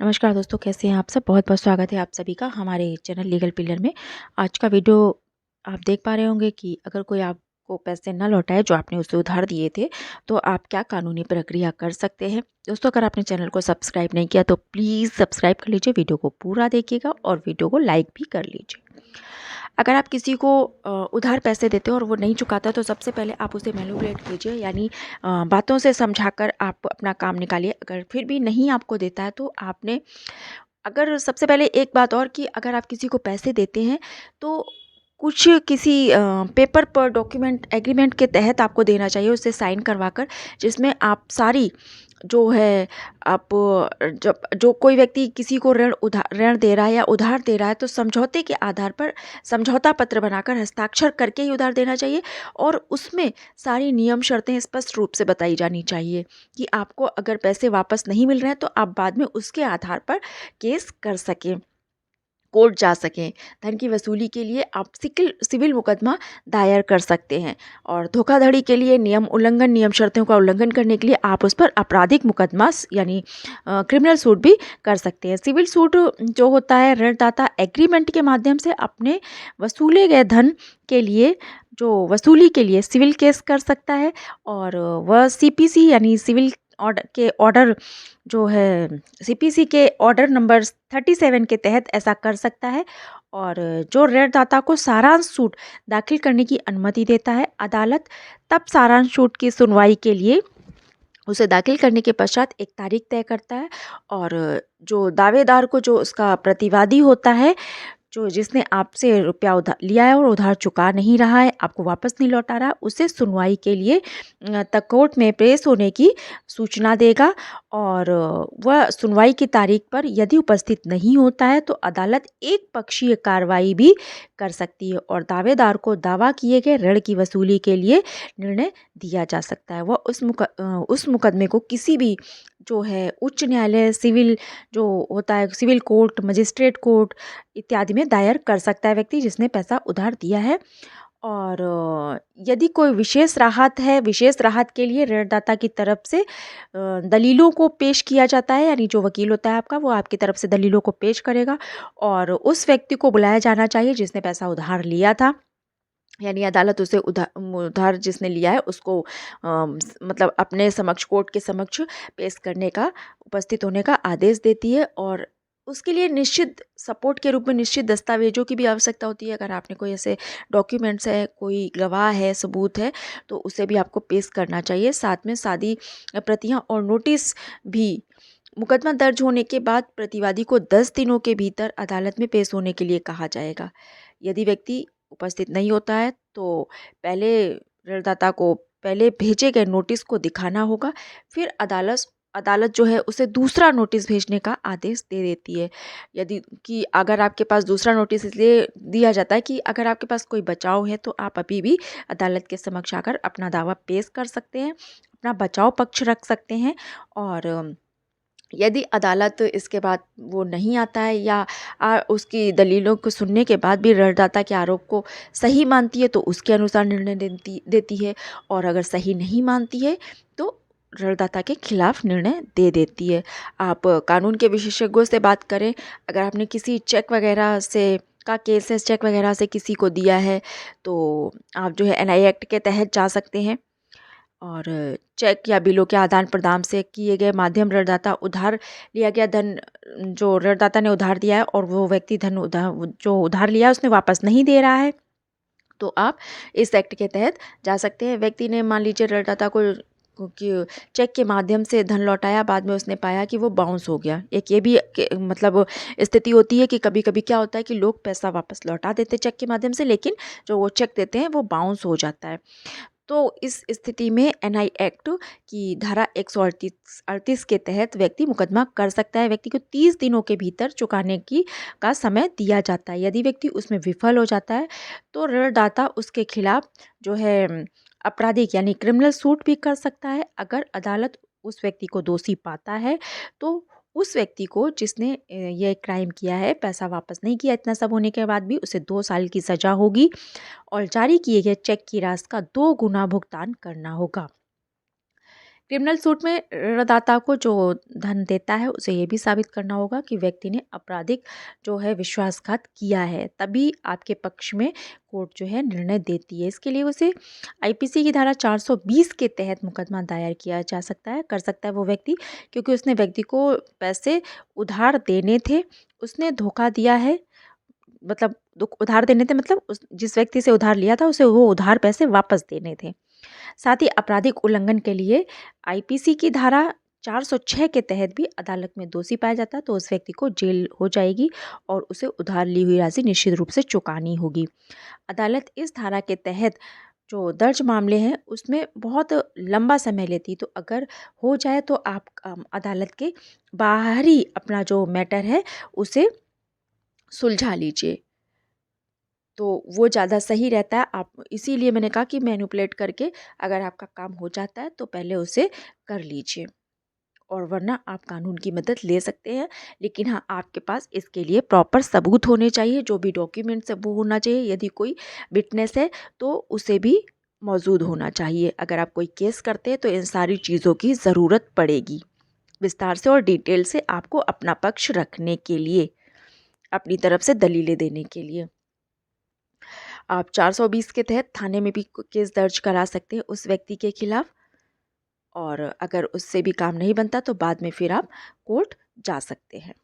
नमस्कार दोस्तों, कैसे हैं आप सब। बहुत बहुत स्वागत है आप सभी का हमारे चैनल लीगल पिलर में। आज का वीडियो आप देख पा रहे होंगे कि अगर कोई आपको पैसे न लौटाए जो आपने उसे उधार दिए थे, तो आप क्या कानूनी प्रक्रिया कर सकते हैं। दोस्तों, अगर आपने चैनल को सब्सक्राइब नहीं किया तो प्लीज़ सब्सक्राइब कर लीजिए, वीडियो को पूरा देखिएगा और वीडियो को लाइक भी कर लीजिए। अगर आप किसी को उधार पैसे देते हो और वो नहीं चुकाता, तो सबसे पहले आप उसे मैनिपुलेट कीजिए, यानी बातों से समझाकर आप अपना काम निकालिए। अगर फिर भी नहीं आपको देता है तो आपने अगर सबसे पहले एक बात और कि अगर आप किसी को पैसे देते हैं तो कुछ किसी पेपर पर डॉक्यूमेंट एग्रीमेंट के तहत आपको देना चाहिए, उससे साइन करवाकर, जिसमें आप सारी जो है आप जब जो कोई व्यक्ति किसी को ऋण दे रहा है या उधार दे रहा है, तो समझौते के आधार पर समझौता पत्र बनाकर हस्ताक्षर करके ही उधार देना चाहिए। और उसमें सारी नियम शर्तें स्पष्ट रूप से बताई जानी चाहिए कि आपको अगर पैसे वापस नहीं मिल रहे हैं तो आप बाद में उसके आधार पर केस कर सकें, कोर्ट जा सकें। धन की वसूली के लिए आप सिविल मुकदमा दायर कर सकते हैं, और धोखाधड़ी के लिए नियम शर्तों का उल्लंघन करने के लिए आप उस पर आपराधिक मुकदमा यानी क्रिमिनल सूट भी कर सकते हैं। सिविल सूट जो होता है, ऋणदाता एग्रीमेंट के माध्यम से अपने वसूले गए धन के लिए जो वसूली के लिए सिविल केस कर सकता है, और वह सीपीसी यानी सिविल ऑर्डर जो है सीपीसी के ऑर्डर नंबर 37 के तहत ऐसा कर सकता है। और जो ऋणदाता को सारांश सूट दाखिल करने की अनुमति देता है, अदालत तब सारांश सूट की सुनवाई के लिए उसे दाखिल करने के पश्चात एक तारीख तय करता है। और जो दावेदार को, जो उसका प्रतिवादी होता है, जो जिसने आपसे रुपया उधार लिया है और उधार चुका नहीं रहा है, आपको वापस नहीं लौटा रहा, उसे सुनवाई के लिए तक कोर्ट में पेश होने की सूचना देगा। और वह सुनवाई की तारीख पर यदि उपस्थित नहीं होता है तो अदालत एक पक्षीय कार्रवाई भी कर सकती है, और दावेदार को दावा किए गए ऋण की वसूली के लिए निर्णय दिया जा सकता है। वह उस मुकदमे को किसी भी जो है उच्च न्यायालय, सिविल जो होता है, सिविल कोर्ट, मजिस्ट्रेट कोर्ट इत्यादि में दायर कर सकता है व्यक्ति जिसने पैसा उधार दिया है। और यदि कोई विशेष राहत है, विशेष राहत के लिए ऋणदाता की तरफ से दलीलों को पेश किया जाता है, यानी जो वकील होता है आपका, वो आपकी तरफ से दलीलों को पेश करेगा, और उस व्यक्ति को बुलाया जाना चाहिए जिसने पैसा उधार लिया था। यानी अदालत उसे उधार जिसने लिया है उसको मतलब अपने समक्ष, कोर्ट के समक्ष पेश करने का, उपस्थित होने का आदेश देती है। और उसके लिए निश्चित सपोर्ट के रूप में निश्चित दस्तावेजों की भी आवश्यकता होती है। अगर आपने कोई ऐसे डॉक्यूमेंट्स है, कोई गवाह है, सबूत है, तो उसे भी आपको पेश करना चाहिए। साथ में सादी प्रतियां और नोटिस भी। मुकदमा दर्ज होने के बाद प्रतिवादी को 10 दिनों के भीतर अदालत में पेश होने के लिए कहा जाएगा। यदि व्यक्ति उपस्थित नहीं होता है तो पहले ऋणदाता को पहले भेजे गए नोटिस को दिखाना होगा, फिर अदालत अदालत जो है उसे दूसरा नोटिस भेजने का आदेश दे देती है। यदि कि अगर आपके पास दूसरा नोटिस इसलिए दिया जाता है कि अगर आपके पास कोई बचाव है तो आप अभी भी अदालत के समक्ष आकर अपना दावा पेश कर सकते हैं, अपना बचाव पक्ष रख सकते हैं। और यदि अदालत इसके बाद वो नहीं आता है, या उसकी दलीलों को सुनने के बाद भी ऋणदाता के आरोप को सही मानती है, तो उसके अनुसार निर्णय देती है। और अगर सही नहीं मानती है तो ऋणदाता के खिलाफ निर्णय दे देती है। आप कानून के विशेषज्ञों से बात करें। अगर आपने किसी चेक वगैरह से का केस है, चेक वगैरह से किसी को दिया है, तो आप जो है एनआई एक्ट के तहत जा सकते हैं। और चेक या बिलों के आदान प्रदान से किए गए माध्यम ऋणदाता उधार लिया गया धन, जो ऋणदाता ने उधार दिया है और वो व्यक्ति धन जो उधार लिया है उसने वापस नहीं दे रहा है, तो आप इस एक्ट के तहत जा सकते हैं। व्यक्ति ने मान लीजिए ऋणदाता को कि चेक के माध्यम से धन लौटाया, बाद में उसने पाया कि वो बाउंस हो गया। एक ये भी मतलब स्थिति होती है कि कभी कभी क्या होता है कि लोग पैसा वापस लौटा देते चेक के माध्यम से, लेकिन जो वो चेक देते हैं वो बाउंस हो जाता है। तो इस स्थिति में एनआई एक्ट की धारा 138 के तहत व्यक्ति मुकदमा कर सकता है। व्यक्ति को 30 दिनों के भीतर चुकाने की का समय दिया जाता है। यदि व्यक्ति उसमें विफल हो जाता है तो ऋणदाता उसके खिलाफ जो है आपराधिक यानी क्रिमिनल सूट भी कर सकता है। अगर अदालत उस व्यक्ति को दोषी पाता है तो उस व्यक्ति को जिसने ये क्राइम किया है, पैसा वापस नहीं किया, इतना सब होने के बाद भी उसे 2 साल की सजा होगी, और जारी किए गए चेक की राशि का 2 गुना भुगतान करना होगा। क्रिमिनल सूट में ऋणदाता को जो धन देता है उसे ये भी साबित करना होगा कि व्यक्ति ने आपराधिक जो है विश्वासघात किया है, तभी आपके पक्ष में कोर्ट जो है निर्णय देती है। इसके लिए उसे आईपीसी की धारा 420 के तहत मुकदमा दायर किया जा सकता है, कर सकता है वो व्यक्ति, क्योंकि उसने व्यक्ति को पैसे उधार देने थे, उसने धोखा दिया है। मतलब उधार देने थे मतलब उस जिस व्यक्ति से उधार लिया था उसे वो उधार पैसे वापस देने थे। साथ ही आपराधिक उल्लंघन के लिए आईपीसी की धारा 406 के तहत भी अदालत में दोषी पाया जाता है तो उस व्यक्ति को जेल हो जाएगी और उसे उधार ली हुई राशि निश्चित रूप से चुकानी होगी। अदालत इस धारा के तहत जो दर्ज मामले हैं उसमें बहुत लंबा समय लेती, तो अगर हो जाए तो आप अदालत के बाहर ही अपना जो मैटर है उसे सुलझा लीजिए, तो वो ज़्यादा सही रहता है। आप इसीलिए मैंने कहा कि मैनिपुलेट करके अगर आपका काम हो जाता है तो पहले उसे कर लीजिए, और वरना आप कानून की मदद ले सकते हैं। लेकिन हाँ, आपके पास इसके लिए प्रॉपर सबूत होने चाहिए, जो भी डॉक्यूमेंट्स है वो होना चाहिए। यदि कोई विटनेस है तो उसे भी मौजूद होना चाहिए। अगर आप कोई केस करते हैं तो इन सारी चीज़ों की ज़रूरत पड़ेगी, विस्तार से और डिटेल से आपको अपना पक्ष रखने के लिए, अपनी तरफ से दलीलें देने के लिए। आप 420 के तहत थाने में भी केस दर्ज करा सकते हैं उस व्यक्ति के खिलाफ, और अगर उससे भी काम नहीं बनता तो बाद में फिर आप कोर्ट जा सकते हैं।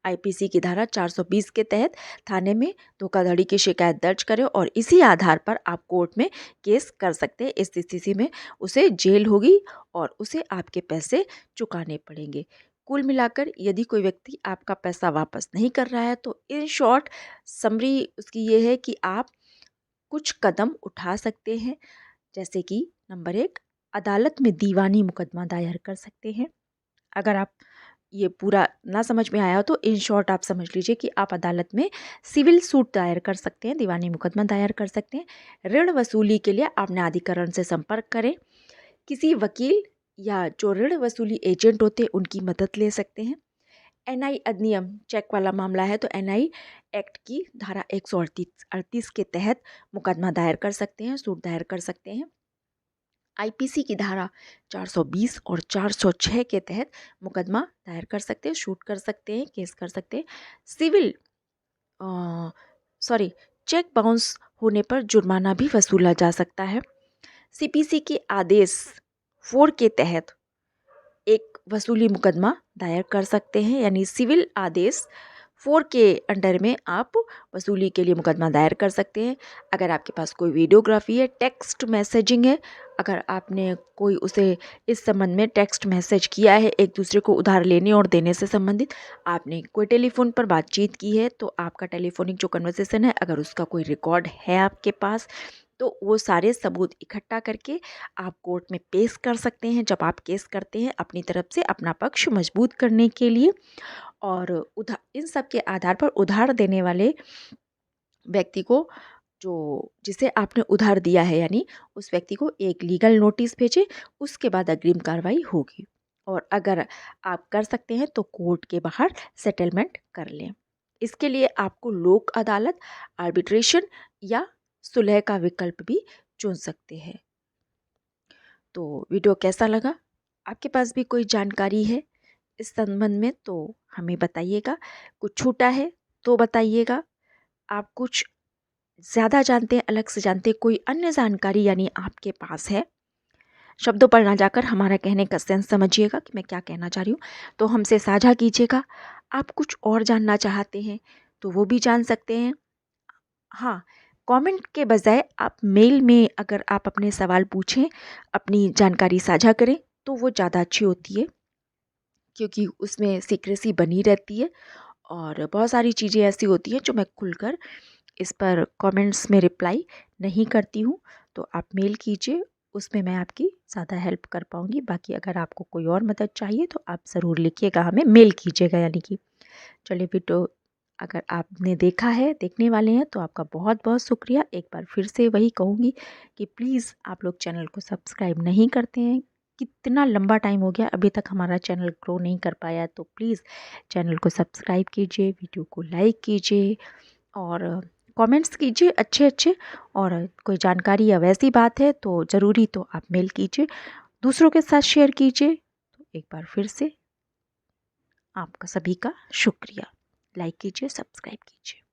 आईपीसी की धारा 420 के तहत थाने में धोखाधड़ी की शिकायत दर्ज करें और इसी आधार पर आप कोर्ट में केस कर सकते हैं। इस स्थिति में उसे जेल होगी और उसे आपके पैसे चुकाने पड़ेंगे। कुल मिलाकर यदि कोई व्यक्ति आपका पैसा वापस नहीं कर रहा है तो इन शॉर्ट समरी उसकी ये है कि आप कुछ कदम उठा सकते हैं, जैसे कि नंबर 1, अदालत में दीवानी मुकदमा दायर कर सकते हैं। अगर आप ये पूरा ना समझ में आया हो तो इन शॉर्ट आप समझ लीजिए कि आप अदालत में सिविल सूट दायर कर सकते हैं, दीवानी मुकदमा दायर कर सकते हैं। ऋण वसूली के लिए आप न्यायाधिकरण से संपर्क करें, किसी वकील या जो ऋण वसूली एजेंट होते हैं उनकी मदद ले सकते हैं। एनआई अधिनियम चेक वाला मामला है तो एनआई एक्ट की धारा 138 के तहत मुकदमा दायर कर सकते हैं, सूट दायर कर सकते हैं। आईपीसी की धारा 420 और 406 के तहत मुकदमा दायर कर सकते हैं, शूट कर सकते हैं, केस कर सकते हैं। सिविल चेक बाउंस होने पर जुर्माना भी वसूला जा सकता है। सीपीसी के आदेश 4 के तहत एक वसूली मुकदमा दायर कर सकते हैं, यानी सिविल आदेश 4 के अंडर में आप वसूली के लिए मुकदमा दायर कर सकते हैं। अगर आपके पास कोई वीडियोग्राफी है, टेक्स्ट मैसेजिंग है, अगर आपने कोई उसे इस संबंध में टेक्स्ट मैसेज किया है एक दूसरे को उधार लेने और देने से संबंधित, आपने कोई टेलीफोन पर बातचीत की है तो आपका टेलीफोनिक जो कन्वर्सेशन है अगर उसका कोई रिकॉर्ड है आपके पास तो वो सारे सबूत इकट्ठा करके आप कोर्ट में पेश कर सकते हैं। जब आप केस करते हैं अपनी तरफ से अपना पक्ष मजबूत करने के लिए, और इन सब के आधार पर उधार देने वाले व्यक्ति को, जो जिसे आपने उधार दिया है, यानी उस व्यक्ति को एक लीगल नोटिस भेजें, उसके बाद अग्रिम कार्रवाई होगी। और अगर आप कर सकते हैं तो कोर्ट के बाहर सेटलमेंट कर लें। इसके लिए आपको लोक अदालत, आर्बिट्रेशन या सुलह का विकल्प भी चुन सकते हैं। तो वीडियो कैसा लगा? आपके पास भी कोई जानकारी है इस संबंध में तो हमें बताइएगा। कुछ छूटा है तो बताइएगा। आप कुछ ज़्यादा जानते हैं, अलग से जानते हैं, कोई अन्य जानकारी यानी आपके पास है, शब्दों पर ना जाकर हमारा कहने का सेंस समझिएगा कि मैं क्या कहना चाह रही हूँ, तो हमसे साझा कीजिएगा। आप कुछ और जानना चाहते हैं तो वो भी जान सकते हैं। हाँ, कमेंट के बजाय आप मेल में अगर आप अपने सवाल पूछें, अपनी जानकारी साझा करें तो वो ज़्यादा अच्छी होती है, क्योंकि उसमें सीक्रेसी बनी रहती है और बहुत सारी चीज़ें ऐसी होती हैं जो मैं खुलकर इस पर कमेंट्स में रिप्लाई नहीं करती हूँ। तो आप मेल कीजिए, उसमें मैं आपकी ज़्यादा हेल्प कर पाऊँगी। बाकी अगर आपको कोई और मदद चाहिए तो आप ज़रूर लिखिएगा, हमें मेल कीजिएगा यानी कि। चलिए, वीडियो अगर आपने देखा है, देखने वाले हैं, तो आपका बहुत बहुत शुक्रिया। एक बार फिर से वही कहूँगी कि प्लीज़ आप लोग चैनल को सब्सक्राइब नहीं करते हैं। कितना लंबा टाइम हो गया, अभी तक हमारा चैनल ग्रो नहीं कर पाया, तो प्लीज़ चैनल को सब्सक्राइब कीजिए, वीडियो को लाइक कीजिए और कमेंट्स कीजिए अच्छे अच्छे। और कोई जानकारी या वैसी बात है तो ज़रूरी तो आप मेल कीजिए। दूसरों के साथ शेयर कीजिए। तो एक बार फिर से आपका सभी का शुक्रिया। लाइक कीजिए, सब्सक्राइब कीजिए।